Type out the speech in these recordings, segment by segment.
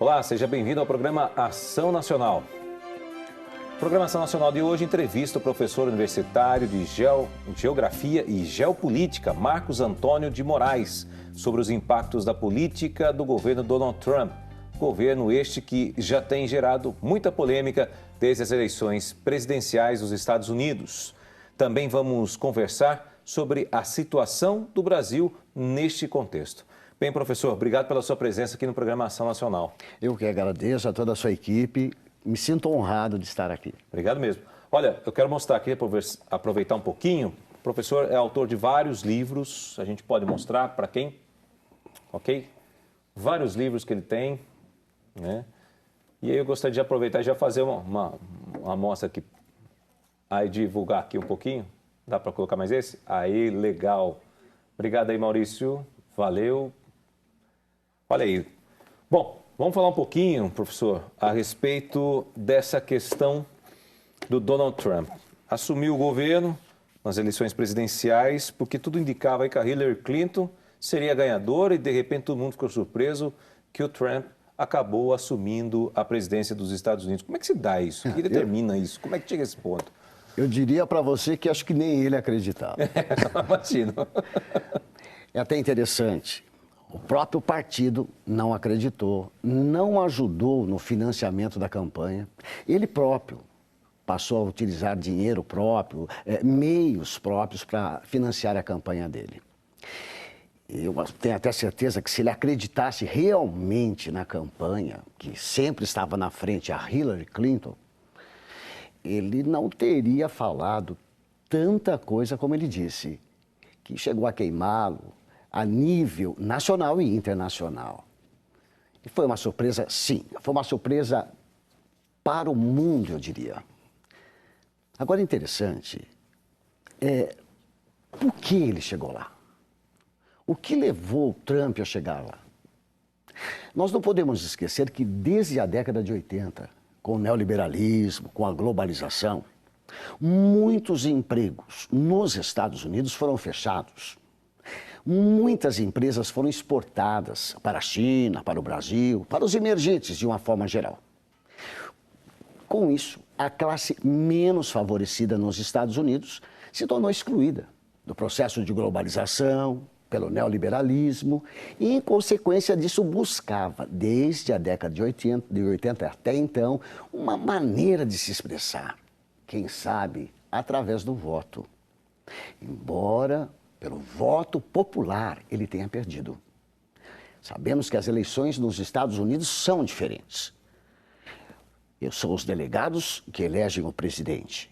Olá, seja bem-vindo ao programa Ação Nacional. Programação Nacional de hoje entrevista o professor universitário de Geografia e Geopolítica, Marcos Antônio de Moraes, sobre os impactos da política do governo Donald Trump. Governo este que já tem gerado muita polêmica desde as eleições presidenciais dos Estados Unidos. Também vamos conversar sobre a situação do Brasil neste contexto. Bem, professor, obrigado pela sua presença aqui no programa Ação Nacional. Eu que agradeço a toda a sua equipe. Me sinto honrado de estar aqui. Obrigado mesmo. Olha, eu quero mostrar aqui, aproveitar um pouquinho. O professor é autor de vários livros, a gente pode mostrar para quem? Ok? Vários livros que ele tem, né? E aí eu gostaria de aproveitar e já fazer uma amostra aqui. Aí divulgar aqui um pouquinho. Dá para colocar mais esse? Aí, legal. Obrigado aí, Maurício. Valeu. Olha aí. Bom, vamos falar um pouquinho, professor, a respeito dessa questão do Donald Trump. Assumiu o governo nas eleições presidenciais, porque tudo indicava aí que a Hillary Clinton seria ganhadora e, de repente, todo mundo ficou surpreso que o Trump acabou assumindo a presidência dos Estados Unidos. Como é que se dá isso? O que determina isso? Como é que chega a esse ponto? Eu diria para você que acho que nem ele acreditava. Imagino. É até interessante. O próprio partido não acreditou, não ajudou no financiamento da campanha. Ele próprio passou a utilizar dinheiro próprio, meios próprios para financiar a campanha dele. Eu tenho até certeza que se ele acreditasse realmente na campanha, que sempre estava na frente a Hillary Clinton, ele não teria falado tanta coisa como ele disse, que chegou a queimá-lo a nível nacional e internacional. E foi uma surpresa, sim, foi uma surpresa para o mundo, eu diria. Agora, interessante, por que ele chegou lá? O que levou o Trump a chegar lá? Nós não podemos esquecer que desde a década de 80, com o neoliberalismo, com a globalização, muitos empregos nos Estados Unidos foram fechados. Muitas empresas foram exportadas para a China, para o Brasil, para os emergentes de uma forma geral. Com isso, a classe menos favorecida nos Estados Unidos se tornou excluída do processo de globalização, pelo neoliberalismo e, em consequência disso, buscava, desde a década de 80 até então, uma maneira de se expressar, quem sabe, através do voto. Embora pelo voto popular, ele tenha perdido. Sabemos que as eleições nos Estados Unidos são diferentes. São os delegados que elegem o presidente.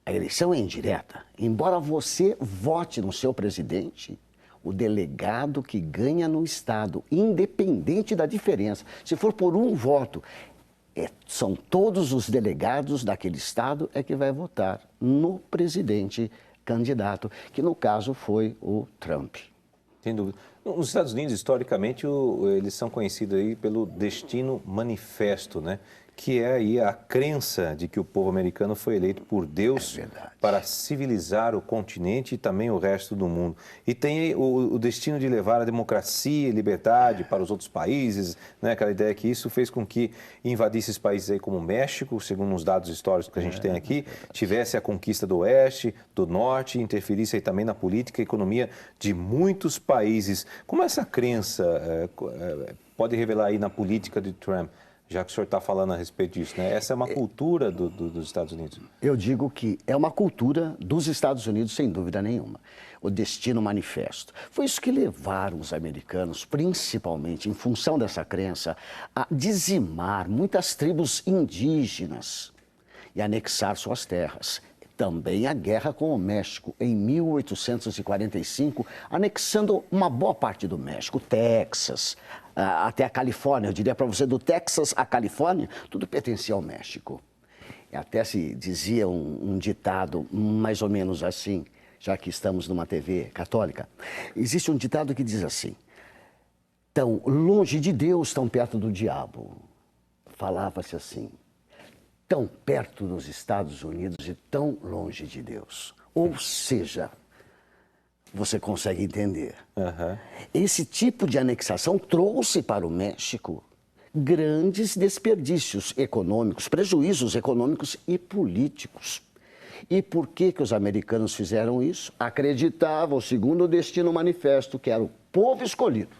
A eleição é indireta. Embora você vote no seu presidente, o delegado que ganha no Estado, independente da diferença, se for por um voto, são todos os delegados daquele Estado que vai votar no presidente candidato, que no caso foi o Trump. Sem dúvida. Nos Estados Unidos, historicamente, eles são conhecidos aí pelo destino manifesto, né? Que é aí a crença de que o povo americano foi eleito por Deus para civilizar o continente e também o resto do mundo. E tem o destino de levar a democracia e liberdade para os outros países, né? Aquela ideia que isso fez com que invadisse esses países aí como o México, segundo os dados históricos que a gente tem aqui, tivesse a conquista do oeste, do norte, interferisse aí também na política e economia de muitos países. Como essa crença pode revelar aí na política de Trump? Já que o senhor está falando a respeito disso, né? Essa é uma cultura dos Estados Unidos. Eu digo que é uma cultura dos Estados Unidos, sem dúvida nenhuma. O destino manifesto. Foi isso que levaram os americanos, principalmente em função dessa crença, a dizimar muitas tribos indígenas e anexar suas terras. Também a guerra com o México, em 1845, anexando uma boa parte do México, Texas, até a Califórnia. Eu diria para você, do Texas à Califórnia, tudo pertencia ao México. E até se dizia um ditado mais ou menos assim, já que estamos numa TV católica. Existe um ditado que diz assim: tão longe de Deus, tão perto do diabo. Falava-se assim: tão perto dos Estados Unidos e tão longe de Deus. Ou seja, você consegue entender. Esse tipo de anexação trouxe para o México grandes desperdícios econômicos, prejuízos econômicos e políticos. E por que os americanos fizeram isso? Acreditavam, segundo o Destino Manifesto, que era o povo escolhido.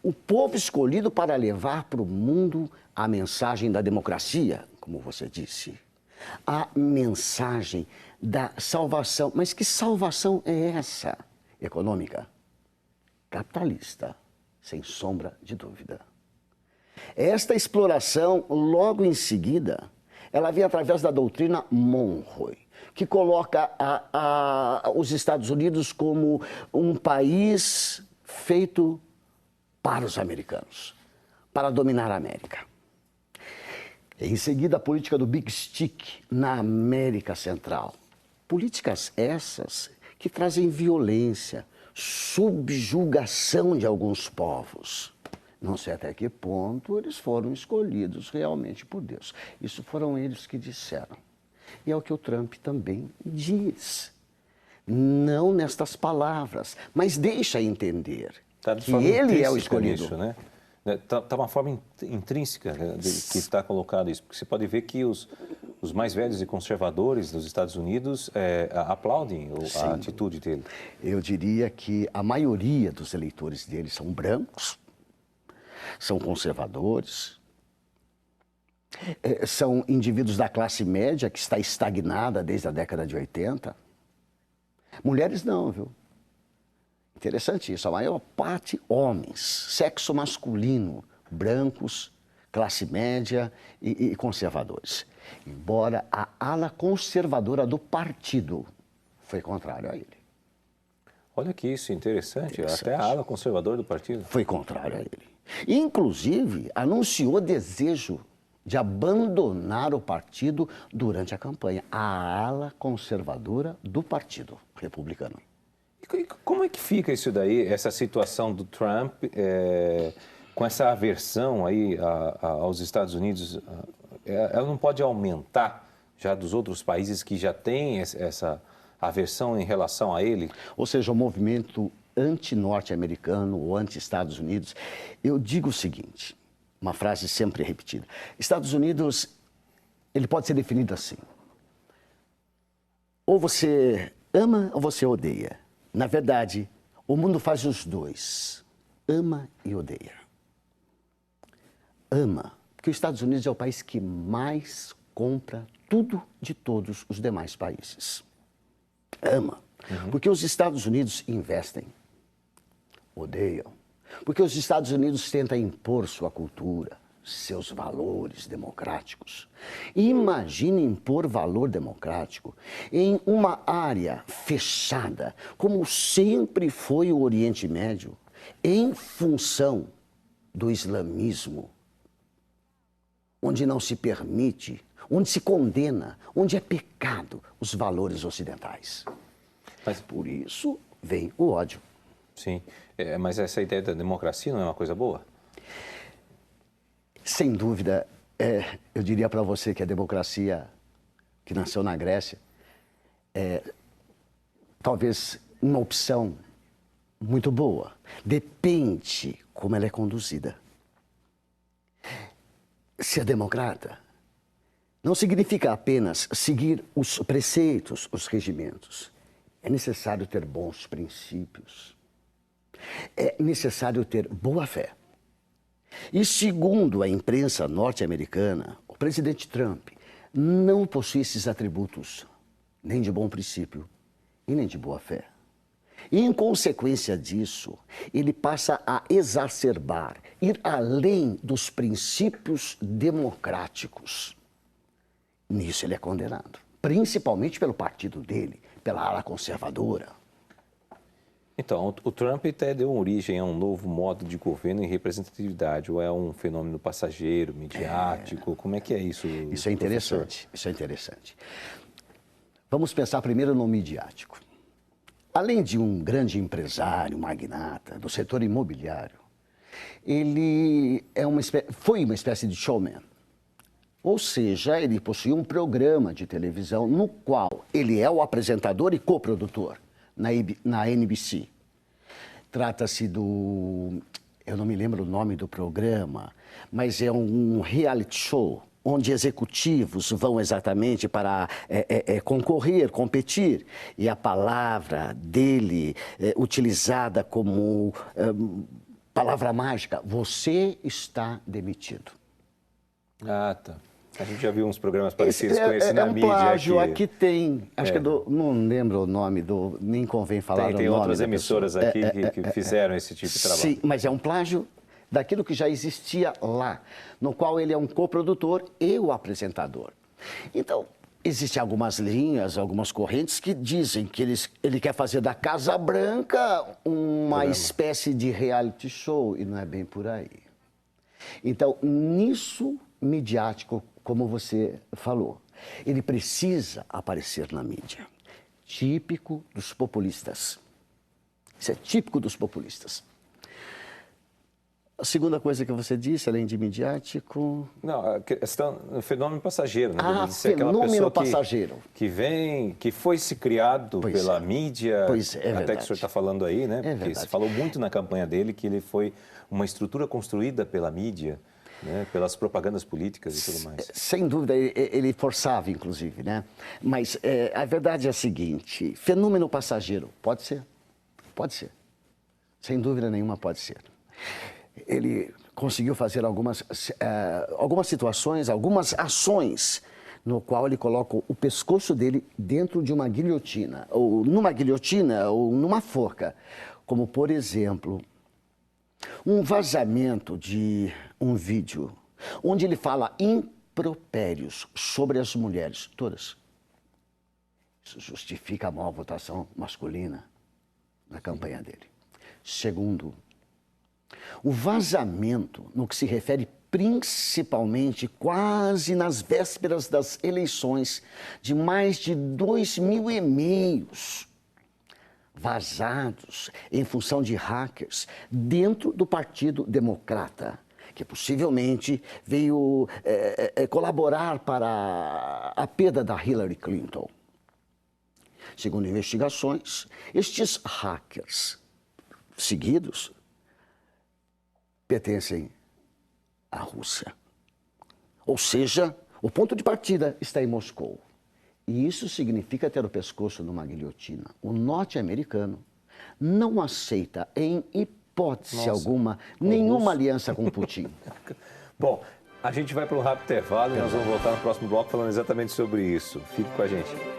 O povo escolhido para levar para o mundo a mensagem da democracia, como você disse. A mensagem da salvação. Mas que salvação é essa? Econômica? Capitalista, sem sombra de dúvida. Esta exploração, logo em seguida, ela vem através da doutrina Monroe, que coloca os Estados Unidos como um país feito para os americanos, para dominar a América. Em seguida, a política do Big Stick na América Central. Políticas essas que trazem violência, subjugação de alguns povos. Não sei até que ponto eles foram escolhidos realmente por Deus. Isso foram eles que disseram. E é o que o Trump também diz. Não nestas palavras, mas deixa entender que ele é o escolhido. Nisso, né? Tá uma forma intrínseca, né, que está colocado isso. Porque você pode ver que os mais velhos e conservadores dos Estados Unidos aplaudem a atitude dele. Eu diria que a maioria dos eleitores dele são brancos, são conservadores, são indivíduos da classe média que está estagnada desde a década de 80. Mulheres não, viu? Interessante isso, a maior parte homens, sexo masculino, brancos, classe média e conservadores. Embora a ala conservadora do partido foi contrária a ele. Olha que isso, interessante. Até a ala conservadora do partido. Foi contrária a ele. Inclusive, anunciou desejo de abandonar o partido durante a campanha. A ala conservadora do partido republicano. E como é que fica isso daí, essa situação do Trump com essa aversão aí aos Estados Unidos? Ela não pode aumentar já dos outros países que já têm essa aversão em relação a ele? Ou seja, o movimento anti-norte-americano ou anti-Estados Unidos. Eu digo o seguinte, uma frase sempre repetida. Estados Unidos, ele pode ser definido assim. Ou você ama ou você odeia. Na verdade, o mundo faz os dois. Ama e odeia. Ama, porque os Estados Unidos é o país que mais compra tudo de todos os demais países. Ama, porque os Estados Unidos investem. Odeiam, porque os Estados Unidos tentam impor sua cultura, seus valores democráticos. Imagine impor valor democrático em uma área fechada, como sempre foi o Oriente Médio, em função do islamismo, onde não se permite, onde se condena, onde é pecado os valores ocidentais. Mas por isso vem o ódio. Sim, mas essa ideia da democracia não é uma coisa boa? Sem dúvida, eu diria para você que a democracia que nasceu na Grécia é talvez uma opção muito boa. Depende como ela é conduzida. Ser democrata não significa apenas seguir os preceitos, os regimentos. É necessário ter bons princípios. É necessário ter boa fé. E segundo a imprensa norte-americana, o presidente Trump não possui esses atributos, nem de bom princípio e nem de boa fé. E em consequência disso, ele passa a exacerbar, ir além dos princípios democráticos. Nisso ele é condenado, principalmente pelo partido dele, pela ala conservadora. Então, o Trump até deu origem a um novo modo de governo e representatividade, ou é um fenômeno passageiro, midiático? Como é que é isso? Isso é interessante, isso é interessante. Vamos pensar primeiro no midiático. Além de um grande empresário, magnata do setor imobiliário, ele foi uma espécie de showman. Ou seja, ele possui um programa de televisão no qual ele é o apresentador e coprodutor na NBC. Trata-se do eu não me lembro o nome do programa, mas é um reality show onde executivos vão exatamente para concorrer, competir. E a palavra dele utilizada como palavra mágica, você está demitido. Ah, tá. A gente já viu uns programas parecidos com esse na mídia. É um plágio, aqui tem, acho que não lembro o nome, nem convém falar o nome. Tem outras emissoras aqui que fizeram esse tipo de trabalho. Sim, mas é um plágio daquilo que já existia lá, no qual ele é um coprodutor e o apresentador. Então, existem algumas linhas, algumas correntes que dizem que ele quer fazer da Casa Branca uma espécie de reality show, e não é bem por aí. Então, nisso midiático, como você falou, ele precisa aparecer na mídia. Típico dos populistas. Isso é típico dos populistas. A segunda coisa que você disse, além de midiático... Não, a questão, o fenômeno passageiro. Né? Fenômeno passageiro. Que vem, que foi se criado pela mídia, até que o senhor está falando aí, né? Porque se falou muito na campanha dele que ele foi uma estrutura construída pela mídia, né? Pelas propagandas políticas e tudo mais. Sem dúvida, ele forçava, inclusive, né? Mas a verdade é a seguinte, fenômeno passageiro, pode ser? Pode ser. Sem dúvida nenhuma, pode ser. Ele conseguiu fazer algumas situações, algumas ações, no qual ele coloca o pescoço dele dentro de uma guilhotina, ou numa forca. Como, por exemplo, um vazamento de um vídeo, onde ele fala impropérios sobre as mulheres, todas. Isso justifica a maior votação masculina na campanha dele. Segundo, o vazamento, no que se refere principalmente, quase nas vésperas das eleições, de mais de 2.000 e-mails vazados em função de hackers dentro do Partido Democrata, que possivelmente veio colaborar para a perda da Hillary Clinton. Segundo investigações, estes hackers seguidos pertencem à Rússia. Ou seja, o ponto de partida está em Moscou. E isso significa ter o pescoço numa guilhotina. O norte-americano não aceita, em hipótese alguma, nenhuma aliança com Putin. Bom, a gente vai para um rápido intervalo e nós vamos voltar no próximo bloco falando exatamente sobre isso. Fique com a gente.